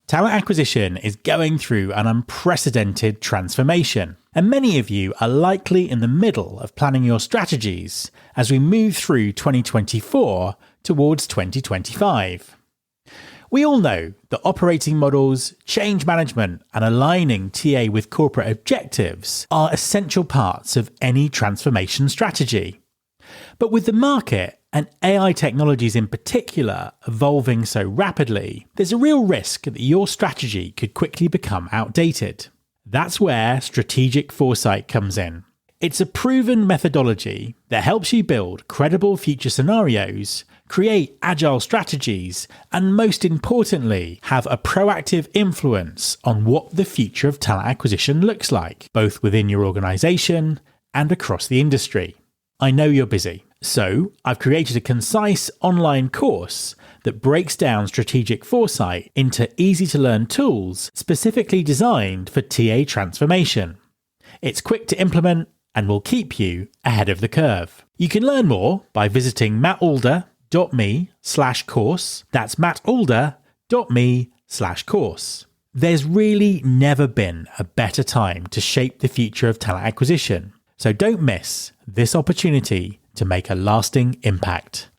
Talent acquisition is going through an unprecedented transformation, and many of you are likely in the middle of planning your strategies as we move through 2024 towards 2025. We all know that operating models, change management, and aligning TA with corporate objectives are essential parts of any transformation strategy. But with the market, and AI technologies in particular evolving so rapidly, there's a real risk that your strategy could quickly become outdated. That's where strategic foresight comes in. It's a proven methodology that helps you build credible future scenarios, create agile strategies, and most importantly, have a proactive influence on what the future of talent acquisition looks like, both within your organization and across the industry. I know you're busy, so I've created a concise online course that breaks down strategic foresight into easy-to-learn tools specifically designed for TA transformation. It's quick to implement and will keep you ahead of the curve. You can learn more by visiting mattalder.me/course. That's mattalder.me/course. There's really never been a better time to shape the future of talent acquisition. So don't miss this opportunity to make a lasting impact.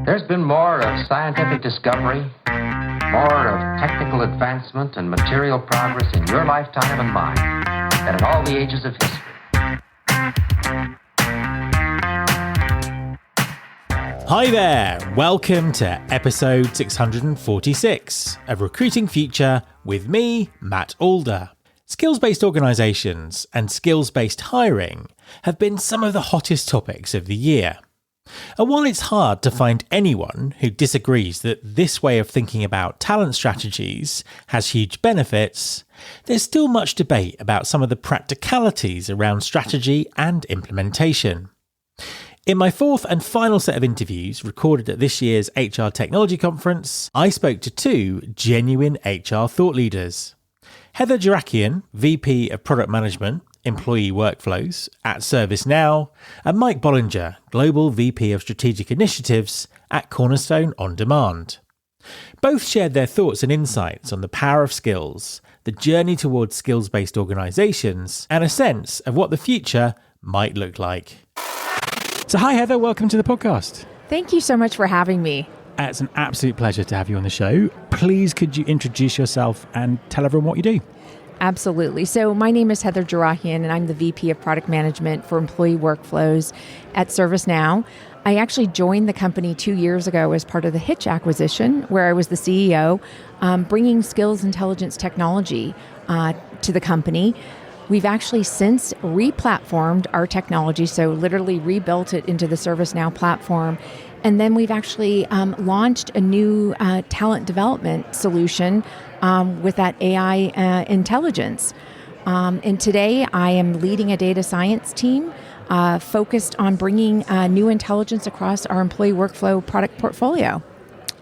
There's been more of scientific discovery, more of technical advancement and material progress in your lifetime and mine than in all the ages of history. Hi there, welcome to episode 646 of Recruiting Future with me, Matt Alder. Skills-based organisations and skills-based hiring have been some of the hottest topics of the year. And while it's hard to find anyone who disagrees that this way of thinking about talent strategies has huge benefits, there's still much debate about some of the practicalities around strategy and implementation. In my fourth and final set of interviews recorded at this year's HR Technology Conference, I spoke to two genuine HR thought leaders. Heather Jarakian, VP of Product Management, Employee Workflows at ServiceNow, and Mike Bollinger, Global VP of Strategic Initiatives at Cornerstone On Demand. Both shared their thoughts and insights on the power of skills, the journey towards skills-based organisations, and a sense of what the future might look like. So hi Heather, welcome to the podcast. Thank you so much for having me. It's an absolute pleasure to have you on the show. Please, could you introduce yourself and tell everyone what you do? Absolutely. So my name is Heather Jarakian, and I'm the VP of Product Management for Employee Workflows at ServiceNow. I actually joined the company 2 years ago as part of the Hitch acquisition, where I was the CEO, bringing skills intelligence technology to the company. We've actually since re-platformed our technology, so literally rebuilt it into the ServiceNow platform. And then we've actually launched a new talent development solution with that AI intelligence. And today I am leading a data science team focused on bringing new intelligence across our employee workflow product portfolio.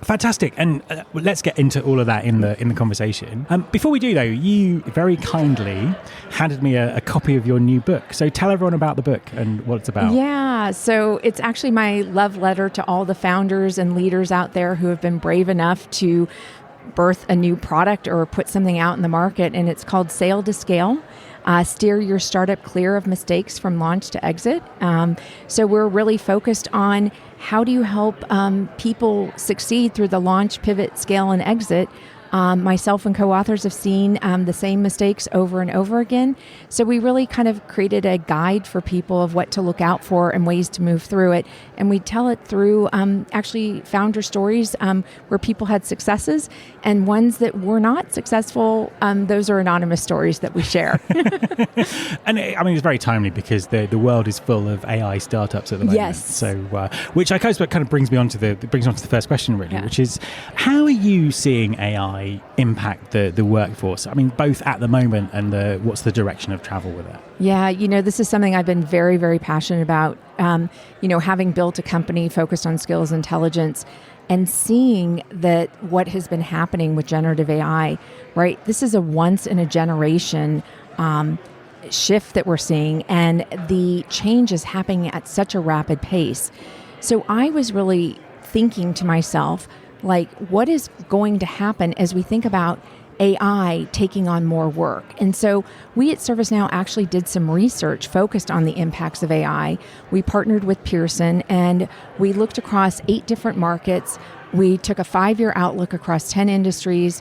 Fantastic. And let's get into all of that in the conversation. Before we do, though, you very kindly handed me a copy of your new book. So tell everyone about the book and what it's about. Yeah, so it's actually my love letter to all the founders and leaders out there who have been brave enough to birth a new product or put something out in the market. And it's called Sail to Scale. Steer your startup clear of mistakes from launch to exit. So we're really focused on how do you help people succeed through the launch, pivot, scale, and exit. Myself and co-authors have seen the same mistakes over and over again. So we really kind of created a guide for people of what to look out for and ways to move through it. And we tell it through actually founder stories where people had successes, and ones that were not successful. Those are anonymous stories that we share. And I mean, it's very timely because the world is full of AI startups at the moment. Yes. So, which I suppose kind of brings me on to the first question, really, which is, how are you seeing AI impact the workforce? I mean, both at the moment and what's the direction of travel with it? Yeah, this is something I've been very, very passionate about. Having built a company focused on skills intelligence and seeing that what has been happening with generative AI, right? This is a once in a generation shift that we're seeing, and the change is happening at such a rapid pace. So I was really thinking to myself, like what is going to happen as we think about AI taking on more work. And so we at ServiceNow actually did some research focused on the impacts of AI. We partnered with Pearson and we looked across 8 different markets. We took a 5-year outlook across 10 industries.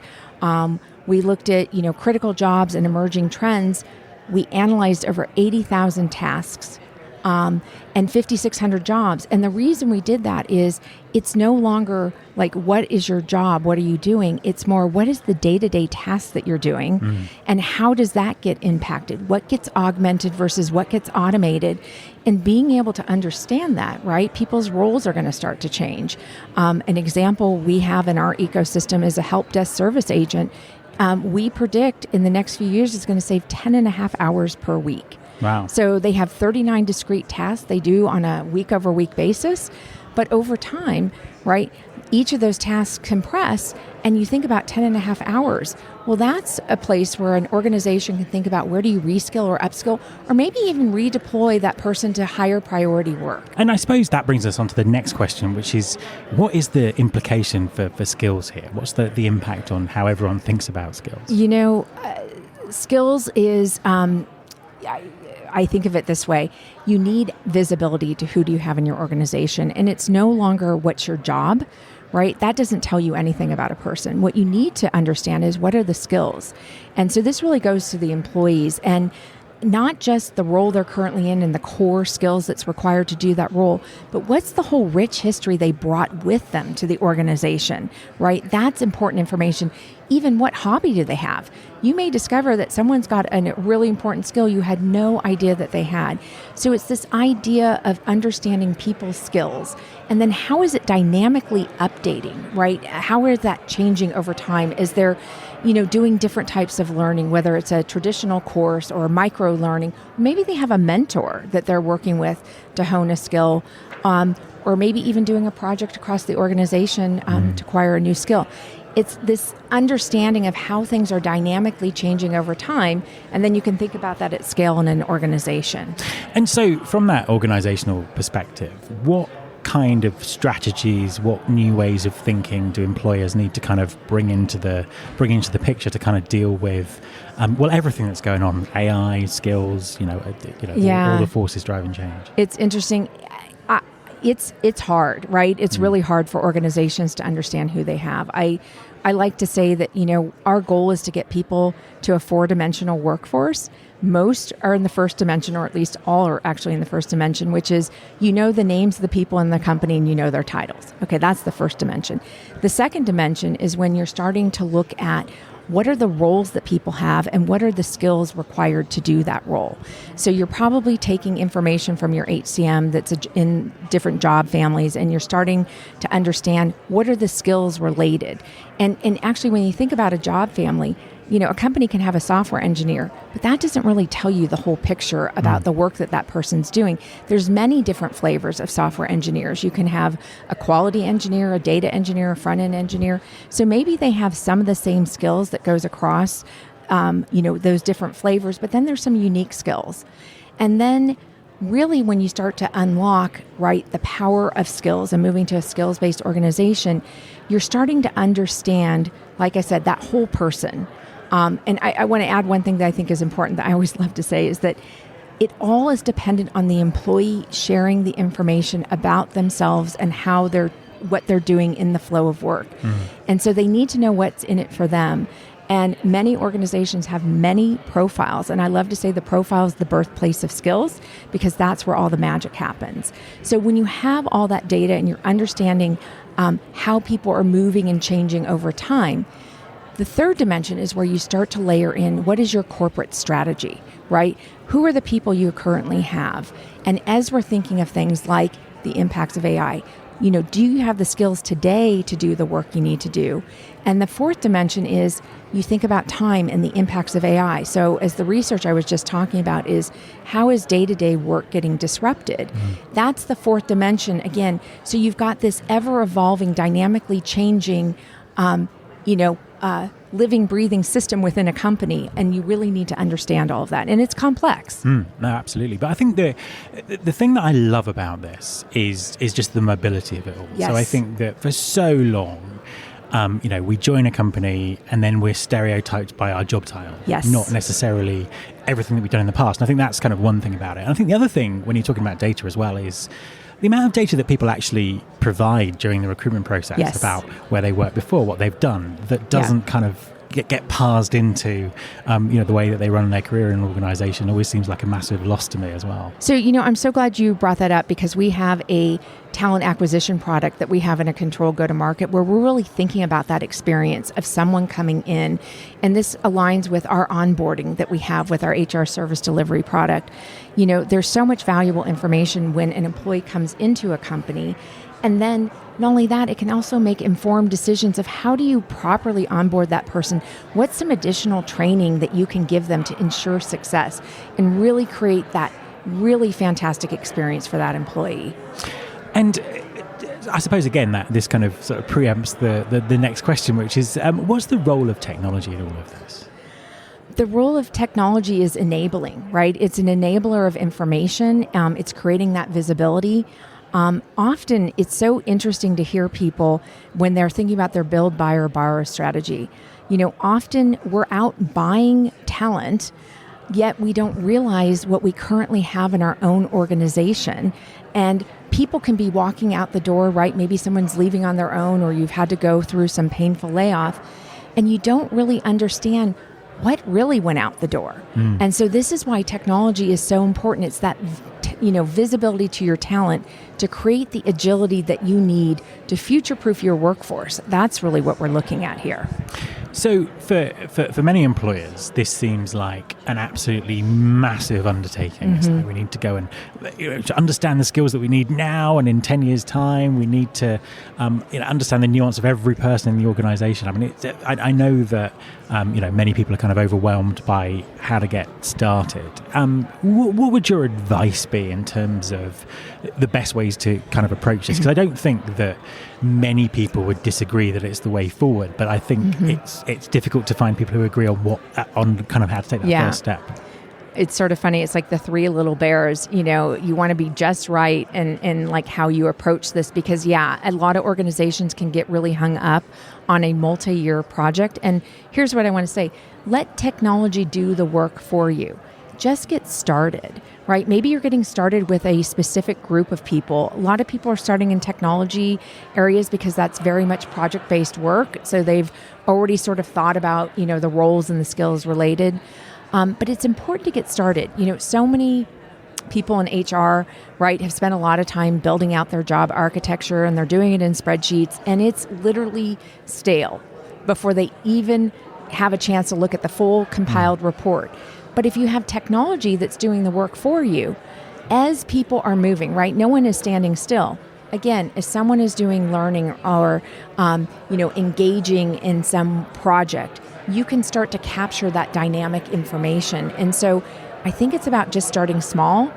We looked at, critical jobs and emerging trends. We analyzed over 80,000 tasks and 5,600 jobs. And the reason we did that is it's no longer like, what is your job? What are you doing? It's more, what is the day-to-day task that you're doing? And how does that get impacted? What gets augmented versus what gets automated? And being able to understand that, right? People's roles are going to start to change. An example we have in our ecosystem is a help desk service agent. We predict in the next few years it's going to save 10 and a half hours per week. Wow. So they have 39 discrete tasks they do on a week-over-week basis. But over time, right, each of those tasks compress, and you think about 10 and a half hours. Well, that's a place where an organization can think about where do you reskill or upskill, or maybe even redeploy that person to higher priority work. And I suppose that brings us on to the next question, which is, what is the implication for skills here? What's the impact on how everyone thinks about skills? Skills is... I think of it this way. You need visibility to who do you have in your organization. And it's no longer what's your job, right? That doesn't tell you anything about a person. What you need to understand is what are the skills. And so this really goes to the employees and not just the role they're currently in and the core skills that's required to do that role, but what's the whole rich history they brought with them to the organization, right? That's important information. Even what hobby do they have? You may discover that someone's got a really important skill you had no idea that they had. So it's this idea of understanding people's skills. And then how is it dynamically updating, right? How is that changing over time? Is there, doing different types of learning, whether it's a traditional course or micro learning? Maybe they have a mentor that they're working with to hone a skill, or maybe even doing a project across the organization to acquire a new skill. It's this understanding of how things are dynamically changing over time, and then you can think about that at scale in an organization. And so from that organizational perspective, what kind of strategies, what new ways of thinking do employers need to kind of bring into the picture to kind of deal with everything that's going on, AI, skills, all the forces driving change? It's interesting. It's hard, right? It's really hard for organizations to understand who they have. I like to say that, our goal is to get people to a 4-dimensional workforce. Most are in the first dimension, or at least all are actually in the first dimension, which is, the names of the people in the company and their titles. Okay, that's the first dimension. The second dimension is when you're starting to look at what are the roles that people have and what are the skills required to do that role. So you're probably taking information from your HCM that's in different job families, and you're starting to understand what are the skills related. And actually, when you think about a job family, a company can have a software engineer, but that doesn't really tell you the whole picture about the work that person's doing. There's many different flavors of software engineers. You can have a quality engineer, a data engineer, a front-end engineer. So maybe they have some of the same skills that goes across, those different flavors, but then there's some unique skills. And then really when you start to unlock, right, the power of skills and moving to a skills-based organization, you're starting to understand, like I said, that whole person. And I want to add one thing that I think is important that I always love to say is that it all is dependent on the employee sharing the information about themselves and what they're doing in the flow of work. And so they need to know what's in it for them. And many organizations have many profiles. And I love to say the profile is the birthplace of skills because that's where all the magic happens. So when you have all that data and you're understanding how people are moving and changing over time, the third dimension is where you start to layer in what is your corporate strategy, right? Who are the people you currently have? And as we're thinking of things like the impacts of AI, do you have the skills today to do the work you need to do? And the fourth dimension is you think about time and the impacts of AI. So as the research I was just talking about is how is day-to-day work getting disrupted? That's the fourth dimension again. So you've got this ever-evolving, dynamically changing, living, breathing system within a company, and you really need to understand all of that. And it's complex. No, absolutely. But I think the thing that I love about this is just the mobility of it all. Yes. So I think that for so long, we join a company and then we're stereotyped by our job title, Yes. not necessarily everything that we've done in the past. And I think that's kind of one thing about it. And I think the other thing, when you're talking about data as well, is the amount of data that people actually provide during the recruitment process Yes. about where they worked before, what they've done, that doesn't kind of get parsed into, the way that they run their career in an organization always seems like a massive loss to me as well. So, I'm so glad you brought that up, because we have a talent acquisition product that we have in a controlled go-to-market where we're really thinking about that experience of someone coming in. And this aligns with our onboarding that we have with our HR service delivery product. There's so much valuable information when an employee comes into a company. And then not only that, it can also make informed decisions of how do you properly onboard that person? What's some additional training that you can give them to ensure success and really create that really fantastic experience for that employee? And I suppose, again, that this kind of sort of preempts the next question, which is, what's the role of technology in all of this? The role of technology is enabling, right? It's an enabler of information. It's creating that visibility. Often it's so interesting to hear people when they're thinking about their build, buy, or borrow strategy. Often we're out buying talent, yet we don't realize what we currently have in our own organization. And people can be walking out the door, right? Maybe someone's leaving on their own, or you've had to go through some painful layoff, and you don't really understand what really went out the door. And so this is why technology is so important. It's that visibility to your talent to create the agility that you need to future-proof your workforce. That's really what we're looking at here. So for many employers, this seems like an absolutely massive undertaking. Mm-hmm. So we need to go and to understand the skills that we need now and in 10 years' time. We need to understand the nuance of every person in the organization. I mean, I know that many people are kind of overwhelmed by how to get started. What would your advice be in terms of the best ways to kind of approach this? Because I don't think that many people would disagree that it's the way forward, but I think it's difficult to find people who agree on kind of how to take that first step. It's sort of funny. It's like the three little bears. You want to be just right and like how you approach this, because a lot of organizations can get really hung up on a multi-year project. And here's what I want to say: let technology do the work for you. Just get started, right? Maybe you're getting started with a specific group of people. A lot of people are starting in technology areas because that's very much project-based work. So they've already sort of thought about, the roles and the skills related. But it's important to get started. So many people in HR, right, have spent a lot of time building out their job architecture, and they're doing it in spreadsheets, and it's literally stale before they even have a chance to look at the full compiled report. But if you have technology that's doing the work for you, as people are moving, right, no one is standing still. Again, if someone is doing learning or, engaging in some project, you can start to capture that dynamic information. And so I think it's about just starting small.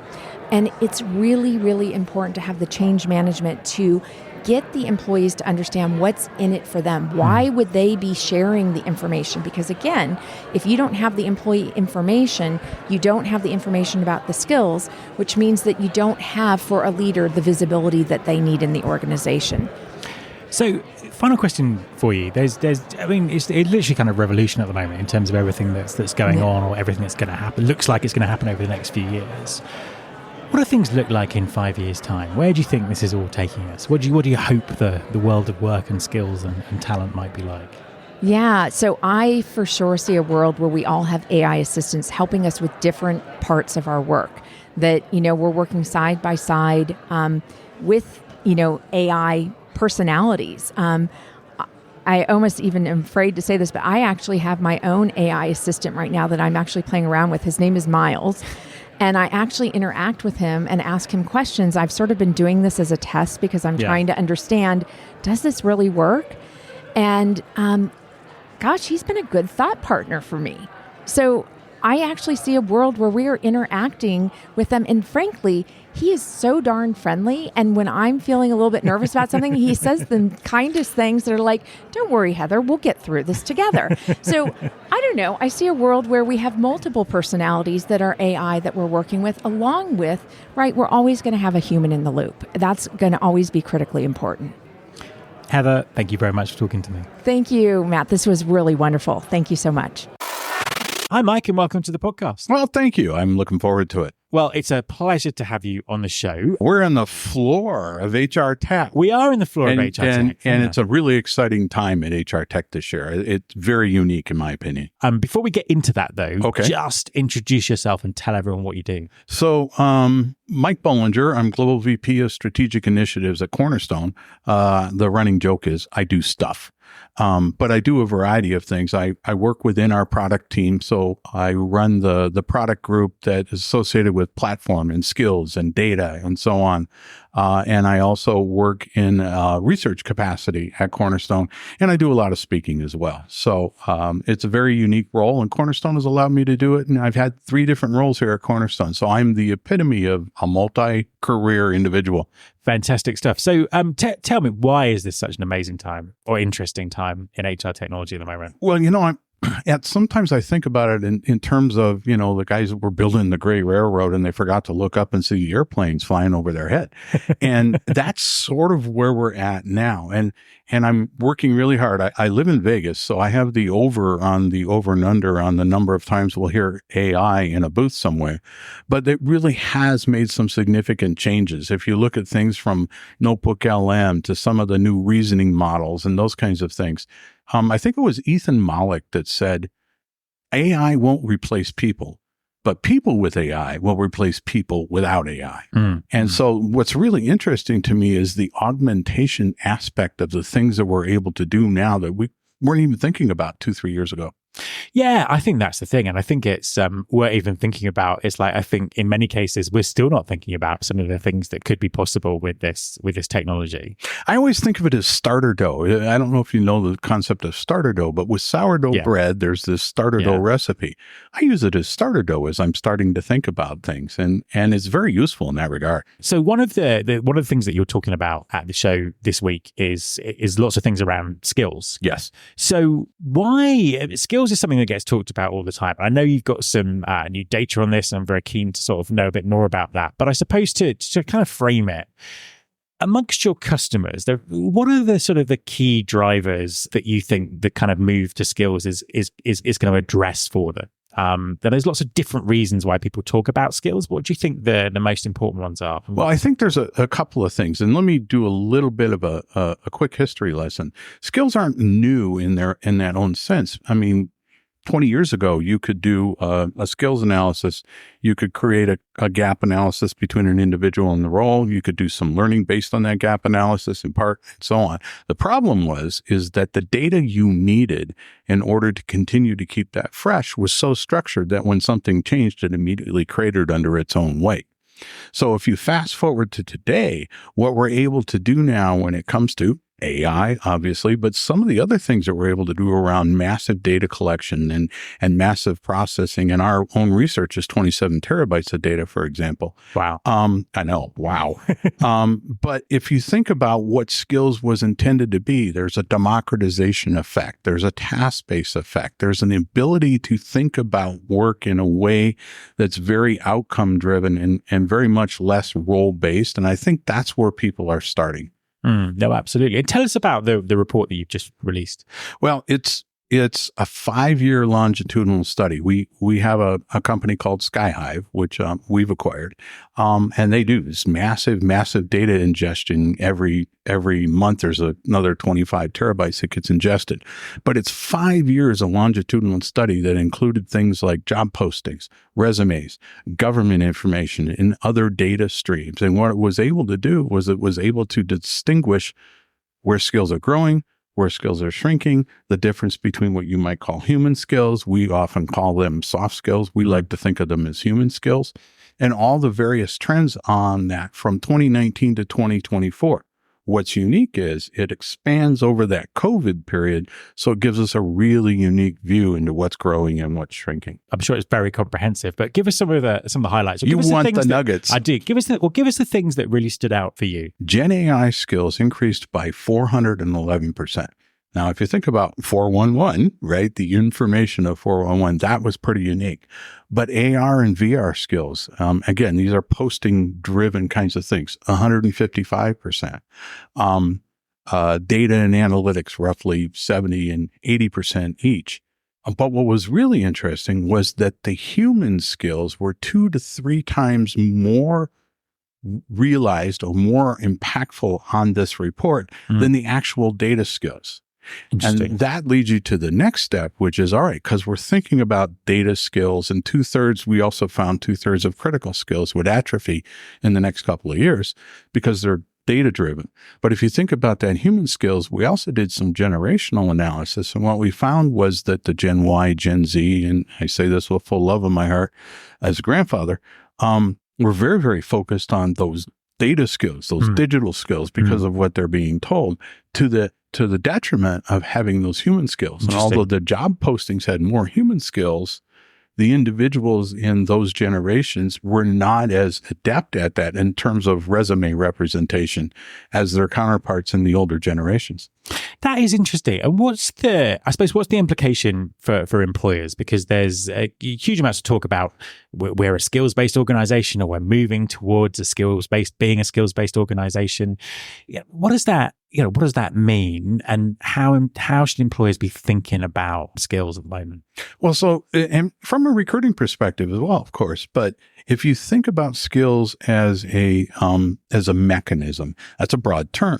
And it's really, really important to have the change management to get the employees to understand what's in it for them. Why would they be sharing the information? Because again, if you don't have the employee information, you don't have the information about the skills, which means that you don't have, for a leader, the visibility that they need in the organization. So, final question for you. It's literally kind of revolution at the moment in terms of everything that's going on, or everything that's going to happen. Looks like it's going to happen over the next few years. What do things look like in 5 years' time? Where do you think this is all taking us? What do you hope the world of work and skills and talent might be like? Yeah, so I for sure see a world where we all have AI assistants helping us with different parts of our work. That, we're working side by side with, AI personalities. I almost even am afraid to say this, but I actually have my own AI assistant right now that I'm actually playing around with. His name is Miles. And I actually interact with him and ask him questions. I've sort of been doing this as a test because I'm trying to understand, does this really work? And he's been a good thought partner for me. So I actually see a world where we are interacting with them. And frankly, he is so darn friendly. And when I'm feeling a little bit nervous about something, he says the kindest things that are like, don't worry, Heather, we'll get through this together. So I don't know. I see a world where we have multiple personalities that are AI that we're working with, along with, right, we're always going to have a human in the loop. That's going to always be critically important. Heather, thank you very much for talking to me. Thank you, Matt. This was really wonderful. Thank you so much. Hi, Mike, and welcome to the podcast. Well, thank you. I'm looking forward to it. Well, it's a pleasure to have you on the show. We're on the floor of HR Tech. We are in the floor of HR Tech. And it's a really exciting time at HR Tech this year. It's very unique, in my opinion. Before we get into that, though, okay, just introduce yourself and tell everyone what you do. So, Mike Bollinger, I'm Global VP of Strategic Initiatives at Cornerstone. The running joke is I do stuff. But I do a variety of things. I work within our product team. So I run the product group that is associated with platform and skills and data and so on. And I also work in research capacity at Cornerstone. And I do a lot of speaking as well. So it's a very unique role, and Cornerstone has allowed me to do it. And I've had 3 different roles here at Cornerstone. So I'm the epitome of a multi-career individual. Fantastic stuff. So tell me, why is this such an amazing time or interesting time in HR technology at the moment? Well, sometimes I think about it in terms of, the guys that were building the Gray Railroad and they forgot to look up and see airplanes flying over their head. And that's sort of where we're at now. And I'm working really hard. I live in Vegas, so I have the over and under on the number of times we'll hear AI in a booth somewhere. But it really has made some significant changes. If you look at things from Notebook LM to some of the new reasoning models and those kinds of things, I think it was Ethan Mollick that said, AI won't replace people, but people with AI will replace people without AI. And so what's really interesting to me is the augmentation aspect of the things that we're able to do now that we weren't even thinking about 2-3 years ago. Yeah, I think that's the thing. And I think it's, we're even thinking about, it's like, I think in many cases, we're still not thinking about some of the things that could be possible with this technology. I always think of it as starter dough. I don't know if you know the concept of starter dough, but with sourdough bread, there's this starter dough recipe. I use it as starter dough as I'm starting to think about things. And it's very useful in that regard. So one of the things that you're talking about at the show this week is lots of things around skills. Yes. So why skills is something that gets talked about all the time. I know you've got some new data on this, and I'm very keen to sort of know a bit more about that. But I suppose to kind of frame it, amongst your customers, what are the sort of the key drivers that you think the kind of move to skills is going to address for them? There's lots of different reasons why people talk about skills. What do you think the most important ones are? Well, I think there's a couple of things, and let me do a little bit of a quick history lesson. Skills aren't new in that own sense. I mean, 20 years ago, you could do a skills analysis. You could create a gap analysis between an individual and the role. You could do some learning based on that gap analysis in part, and so on. The problem is that the data you needed in order to continue to keep that fresh was so structured that when something changed, it immediately cratered under its own weight. So if you fast forward to today, what we're able to do now when it comes to AI, obviously, but some of the other things that we're able to do around massive data collection and massive processing, and our own research is 27 terabytes of data, for example. Wow. I know. Wow. But if you think about what skills was intended to be, there's a democratization effect. There's a task-based effect. There's an ability to think about work in a way that's very outcome-driven and very much less role-based. And I think that's where people are starting. No, absolutely. And tell us about the report that you've just released. Well, it's a 5-year longitudinal study. We have a company called Skyhive, which we've acquired, and they do this massive data ingestion every month. There's another 25 terabytes that gets ingested, but it's 5 years of longitudinal study that included things like job postings, resumes, government information, and other data streams. And what it was able to do was it was able to distinguish where skills are growing, where skills are shrinking, the difference between what you might call human skills. We often call them soft skills. We like to think of them as human skills, and all the various trends on that from 2019 to 2024. What's unique is it expands over that COVID period. So it gives us a really unique view into what's growing and what's shrinking. I'm sure it's very comprehensive, but give us some of the highlights. You want the nuggets. I do. Give us the things that really stood out for you. Gen AI skills increased by 411%. Now, if you think about 411, right, the information of 411, that was pretty unique. But AR and VR skills, again, these are posting-driven kinds of things, 155%. Data and analytics, roughly 70 and 80% each. But what was really interesting was that the human skills were 2 to 3 times more realized or more impactful on this report than the actual data skills. And that leads you to the next step, which is, all right, because we're thinking about data skills and we also found 2/3 of critical skills would atrophy in the next couple of years because they're data driven. But if you think about that human skills, we also did some generational analysis. And what we found was that the Gen Y, Gen Z, and I say this with full love in my heart as a grandfather, were very, very focused on those data skills, those digital skills, because of what they're being told, to the detriment of having those human skills. And although the job postings had more human skills, the individuals in those generations were not as adept at that in terms of resume representation as their counterparts in the older generations. That is interesting. And what's the implication for employers? Because there's a huge amount to talk about. We're a skills-based organization, or we're moving towards being a skills-based organization. What does that mean? And how should employers be thinking about skills at the moment? Well, so, and from a recruiting perspective as well, of course, but if you think about skills as a mechanism, that's a broad term.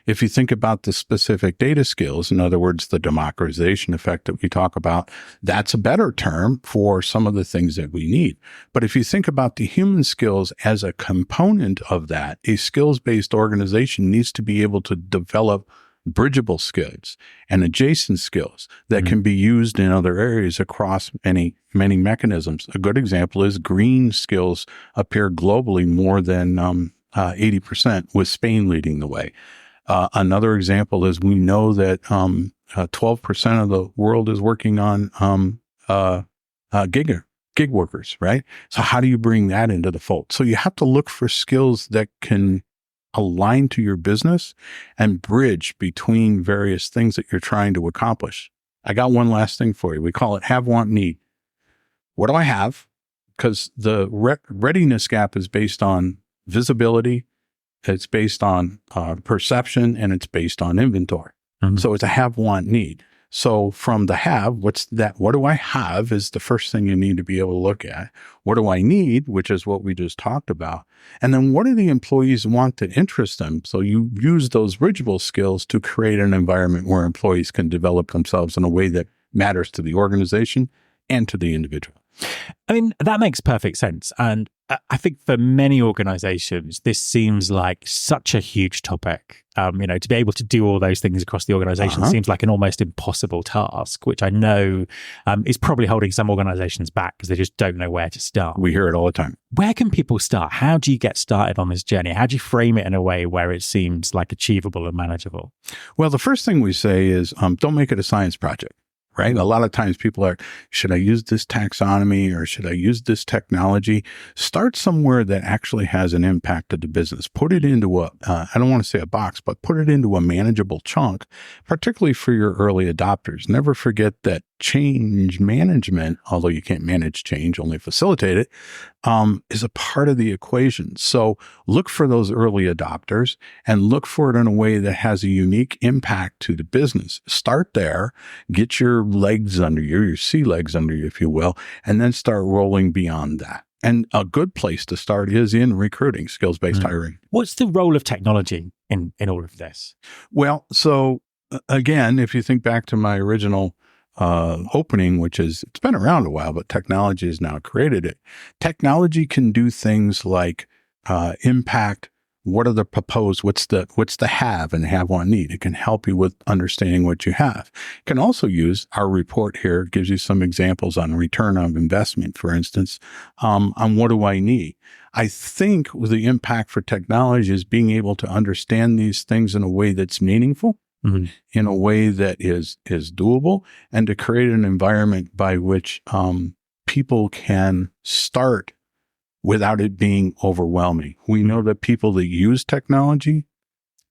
If you think about the specific data skills, in other words, the democratization effect that we talk about, that's a better term for some of the things that we need. But if you think about the human skills as a component of that, a skills-based organization needs to be able to develop bridgeable skills and adjacent skills that can be used in other areas across many mechanisms. A good example is green skills appear globally more than 80%, with Spain leading the way. Another example is we know that 12% of the world is working on gig workers, right? So how do you bring that into the fold? So you have to look for skills that can align to your business and bridge between various things that you're trying to accomplish. I got one last thing for you. We call it have, want, need. What do I have? Because the readiness gap is based on visibility, it's based on perception, and it's based on inventory. So it's a have, want, need. So from the have, what do I have is the first thing you need to be able to look at. What do I need, which is what we just talked about. And then what do the employees want to interest them? So you use those bridgeable skills to create an environment where employees can develop themselves in a way that matters to the organization and to the individual. I mean, that makes perfect sense. And I think for many organizations, this seems like such a huge topic. To be able to do all those things across the organization seems like an almost impossible task, which I know is probably holding some organizations back because they just don't know where to start. We hear it all the time. Where can people start? How do you get started on this journey? How do you frame it in a way where it seems like achievable and manageable? Well, the first thing we say is don't make it a science project. Right? A lot of times people are, should I use this taxonomy or should I use this technology? Start somewhere that actually has an impact to the business. Put it into I don't want to say a box, but put it into a manageable chunk, particularly for your early adopters. Never forget that change management, although you can't manage change, only facilitate it, is a part of the equation. So look for those early adopters and look for it in a way that has a unique impact to the business. Start there, get your legs under you, your sea legs under you, if you will, and then start rolling beyond that. And a good place to start is in recruiting, skills-based hiring. What's the role of technology in all of this? Well, so again, if you think back to my original opening, which is, it's been around a while, but technology has now created it. Technology can do things like impact What are the proposed? What's the have and have on need? It can help you with understanding what you have. You can also use our report here, gives you some examples on return on investment, for instance, on what do I need? I think the impact for technology is being able to understand these things in a way that's meaningful, in a way that is doable, and to create an environment by which people can start without it being overwhelming. We know that people that use technology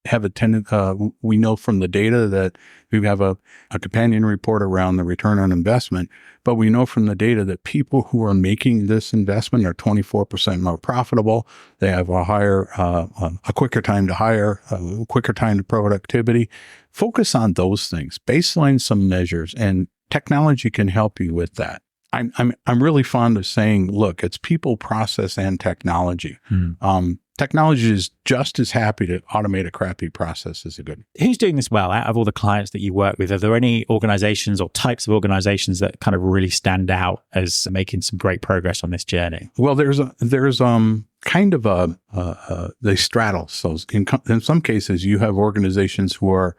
have a tendency, we know from the data that we have a companion report around the return on investment, but we know from the data that people who are making this investment are 24% more profitable. They have a quicker time to hire, a quicker time to productivity. Focus on those things, baseline some measures, and technology can help you with that. I'm really fond of saying, look, it's people, process, and technology. Technology is just as happy to automate a crappy process as a good. Who's doing this well out of all the clients that you work with? Are there any organizations or types of organizations that kind of really stand out as making some great progress on this journey? Well, there's kind of they straddle. So in some cases, you have organizations who are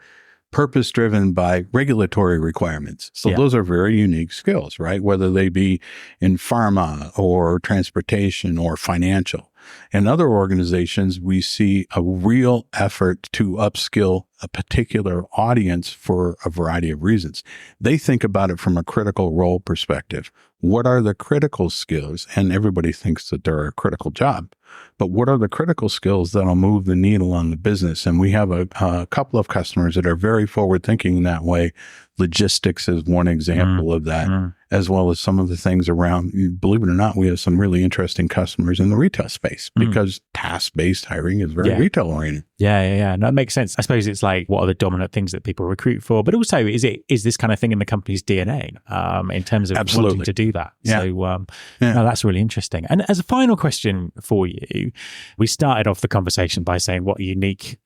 purpose-driven by regulatory requirements. So those are very unique skills, right? Whether they be in pharma or transportation or financial. In other organizations, we see a real effort to upskill a particular audience for a variety of reasons. They think about it from a critical role perspective. What are the critical skills? And everybody thinks that they're a critical job. But what are the critical skills that'll move the needle on the business? And we have a couple of customers that are very forward-thinking in that way. Logistics is one example of that, as well as some of the things around. Believe it or not, we have some really interesting customers in the retail space because task-based hiring is very retail-oriented. Yeah. No, that makes sense. I suppose it's like, what are the dominant things that people recruit for? But also, is this kind of thing in the company's DNA in terms of wanting to do that? Yeah. So no, that's really interesting. And as a final question for you, we started off the conversation by saying what a unique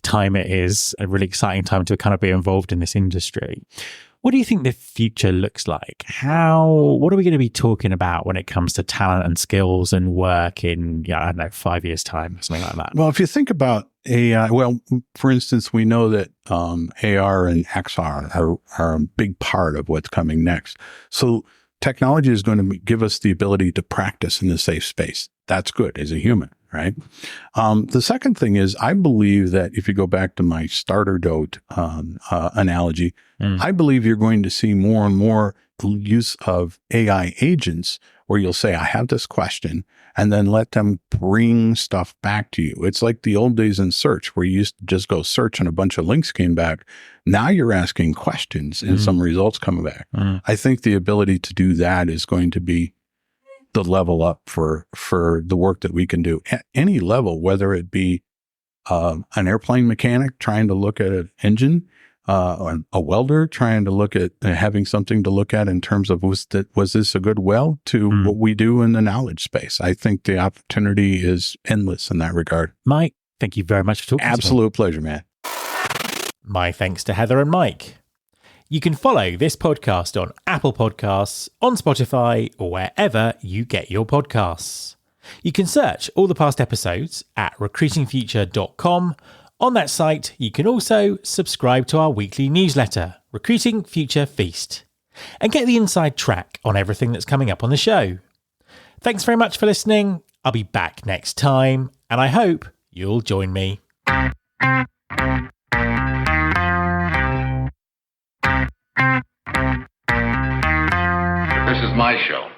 time it is, a really exciting time to kind of be involved in this industry. What do you think the future looks like? What are we going to be talking about when it comes to talent and skills and work in, I don't know, 5 years' time, something like that? Well, if you think about AI, well, for instance, we know that AR and XR are a big part of what's coming next. So technology is going to give us the ability to practice in a safe space. That's good as a human, right? The second thing is, I believe that if you go back to my starter note analogy, I believe you're going to see more and more use of AI agents where you'll say, I have this question, and then let them bring stuff back to you. It's like the old days in search where you used to just go search and a bunch of links came back. Now you're asking questions and some results come back. I think the ability to do that is going to be the level up for the work that we can do at any level, whether it be an airplane mechanic trying to look at an engine, a welder trying to look at having something to look at in terms of was this a good weld, to what we do in the knowledge space. I think the opportunity is endless in that regard. Mike, thank you very much for talking to me. Absolute pleasure, man. My thanks to Heather and Mike. You can follow this podcast on Apple Podcasts, on Spotify, or wherever you get your podcasts. You can search all the past episodes at recruitingfuture.com. On that site, you can also subscribe to our weekly newsletter, Recruiting Future Feast, and get the inside track on everything that's coming up on the show. Thanks very much for listening. I'll be back next time, and I hope you'll join me. This is my show.